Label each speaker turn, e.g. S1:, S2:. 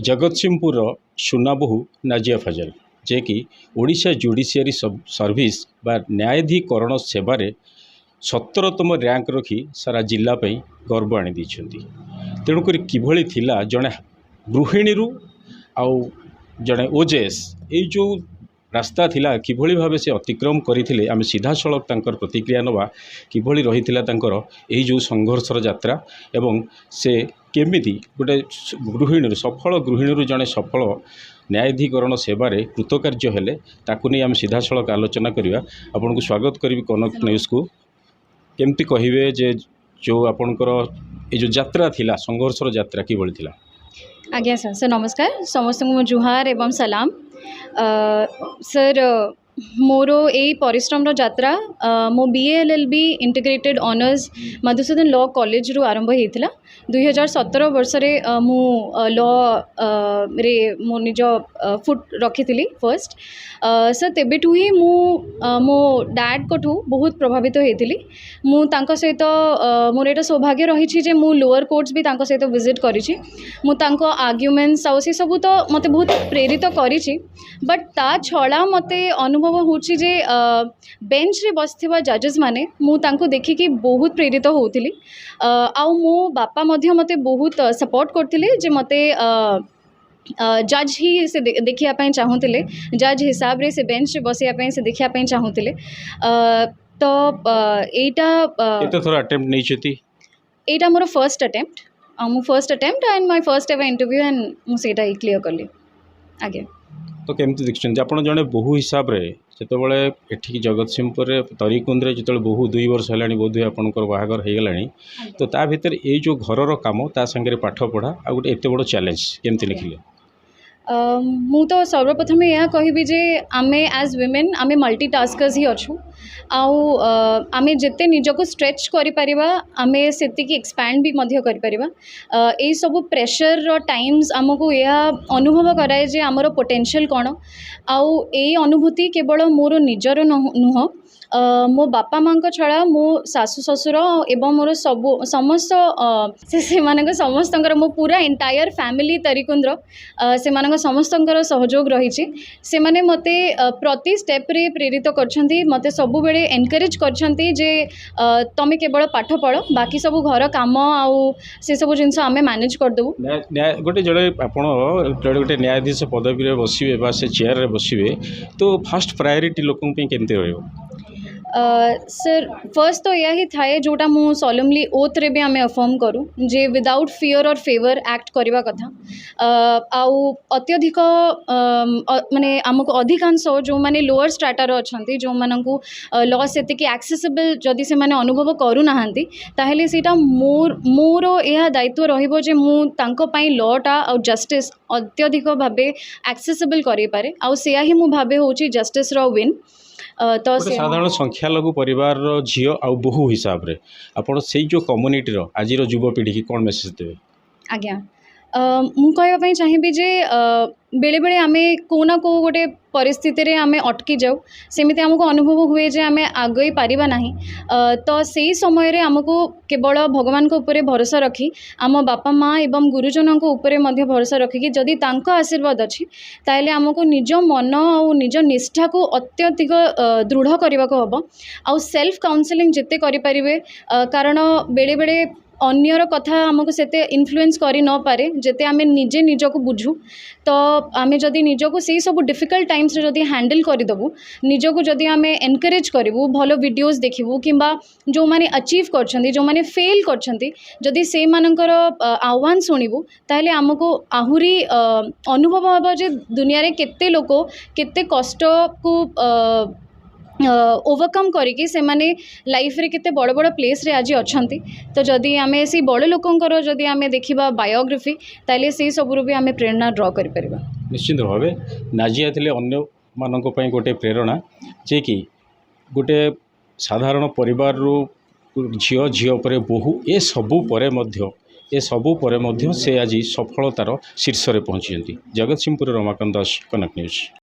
S1: जगतसिंहपुर सुनाबोहू नाजिया फजल जे कि Odisha judiciary service बा न्यायाधीकरण सेवार 17तम रैंक रखी सारा जिलापाई गर्व आनी तेणुक किभली थिला जड़े गृहिणी आउ जड़े ओजेएस ये जो रास्ता थिला किभली भाव से अतिक्रम करते आम सीधा सड़क तांकर प्रतिक्रिया नवा किभली रही यही जो संघर्षर यात्रा एवं से केमिति गोटे गृहिणी सफल गृहिणी जड़े सफल न्यायाधीकरण सेवार कृतकार्य हेले ताकू नहीं आम सीधा सड़क आलोचना करवा। आपन को स्वागत करी कनक न्यूज को। केमती कहिबे जे जो आपनकर ये जो यात्रा थिला संघर्षर यात्रा किभली थिला?
S2: आज्ञा सर नमस्कार समस्त को जुहार एवं सलाम। सर मोर यही परिश्रम यात्रा मो BA-LLB integrated honours Madhusudan law college रु आरंभ होता 2017 वर्ष रे मु लॉ रे मो निज फुट रखी फर्स्ट। सर तेबेठू ही मो डैड को बहुत प्रभावित होती मु तांको सहित मोर एटा सौभाग्य रही जे मु लोअर कोर्ट्स भी तांको सहित विजिट करी मु तांको आर्ग्युमेंट्स आउ से सब तो मते बहुत प्रेरित करी बट ता छड़ा मते अनुभव होची जे बेंच रे बसथिबा जजेस माने मु तांको देखिकी बहुत प्रेरित होउथिली आउ मो बापा मध्य मते बहुत सपोर्ट करथिले जे मते जज ही से देखिया चाहूले जज हिसाब रे से बेंच रे बसिया से देखिया चाहूले तो एटा
S1: केते थोड़ा अटेम्प्ट नै छथि
S2: एटा मोर फर्स्ट अटेम्प्ट मु first attempt and my first ever interview and मु सेटा ही क्लियर करली आगे।
S1: तो केमती देखते आप जड़े बहु हिसाब से जितेबाला एठिक जगतसिंहपुर तरीकुंद जो बहु 2 वर्ष है बोध आपंकर बाहागर हो गला तो ता भीतर ये जो घर काम ता संगे पाठ पढ़ा आ गोटे एत बड़ चैलेंज केमती लिखिले?
S2: मु तो सर्वप्रथम यह कहबी जे आमे एज विमेन आमे मल्टीटास्कर्स ही अच्छू आउ आमे जिते निजको स्ट्रेच करि परिबा आमे सेतिकी एक्सपैंड भी मध्य करि परिबा। ए सब प्रेशर रो टाइम्स हमको यह अनुभव कराए जे आमर पोटेंशियल कौन आउ ए अनुभूति केवल मोर निजर नुह मो बापा माँ को छड़ा मो सासु ससुर एवं मोर सब समस्त से समस्त मो पूरा एंटायर फैमिली तरीकुंद्र से समस्तंकर सहयोग रही से माने मते प्रति स्टेप रे प्रेरित करछंती मते सब बेले एनकरेज करछंती जे तमे केवल पाठ पढ़ बाकी सब घर काम आउ से सब जिनस आमे मैनेज कर देबू।
S1: गोटे जड़े आपण गोटे न्यायाधीश पदवी रे बसिबे बा से चेयर रे बसिबे तो फर्स्ट प्रायोरिटी लोकन पे केमते रहइबो?
S2: सर फर्स्ट तो यह ही थाए जोटा मु सॉलमली ओथ रे भी आमे अफर्म करूँ जे विदाउट फियर और फेवर एक्ट करवा कथा आउ अत्यधिक माने आमको अधिकांश जो माने लोअर स्ट्राटार अच्छी जो मानू लॉ से एक्सेसिबल जदि से माने अनुभव करू नाहांती ताहेले सेटा मोर यह दायित्व रहिबो जे मु तांको पई लॉटा आउ जस्टिस अत्यधिक भाबे एक्सेसिबल करि पारे आउ सेया ही मु भाबे होची जस्टिस रो विन। तो
S1: साधारण संख्या लघु परिवार झील आउ बहु हिसाब रे आपण से जो कम्युनिटी रो आज युवपीढ़ी की कौन मेसेज देवे?
S2: आज्ञा मु कहवाई चाहिए जे बेले बेले आमे को ना को गोटे परिस्थिति रे आमे अटकी जाऊ सेमिति हमको अनुभव हुए जे आमे आगई पारिबा नाही तो सही समय रे हमको केवल भगवान को ऊपर भरोसा रखी आम बापा माँ एवं गुरुजन को ऊपर मध्य भरोसा रखिकी जदि तांको आशीर्वाद अच्छी ताइले हमको निज मन और निज निष्ठा को अत्यधिक दृढ़ करने को हम आउ सेल्फ काउंसलिंग जिते करि परिबे कारण बेले बेले अन्यर कथा आमको सेते इन्फ्लुएंस करि न पारे जेते आमे निजे निजको बुझू तो आमे जदि निजको से सब डिफिकल्ट टाइम्स रे जदि हैंडल करिदबू निजको जदि आमे एनकरेज करिवू भलो वीडियोस देखिवू किंबा जो माने अचीव करछंती जो माने फेल करछंती जदि से मानकर आह्वान सुनिबू ताहले हमको आहुरी अनुभव हबा जे दुनिया रे केते लोक केते कष्ट को ओवरकम करिकी से माने लाइफ रे केते बड़ बड़ प्लेस रे आज अच्छंती तो जदि आमे से बड़ लोकंकर जदि आमे देखिबा बायोग्राफी ताले से सबरु भी आमे प्रेरणा ड्रॉ करि परिबा।
S1: निश्चित भाव नाजिया थिले अन्य मानक पई गोटे प्रेरणा जे कि गोटे साधारण परिवार रो झियो झियो परे बहु ए सबु परे मध्य से आज सफलतार शीर्ष रे पहुंची। जगतसिंहपुर रमाकांत दास, कनक न्यूज।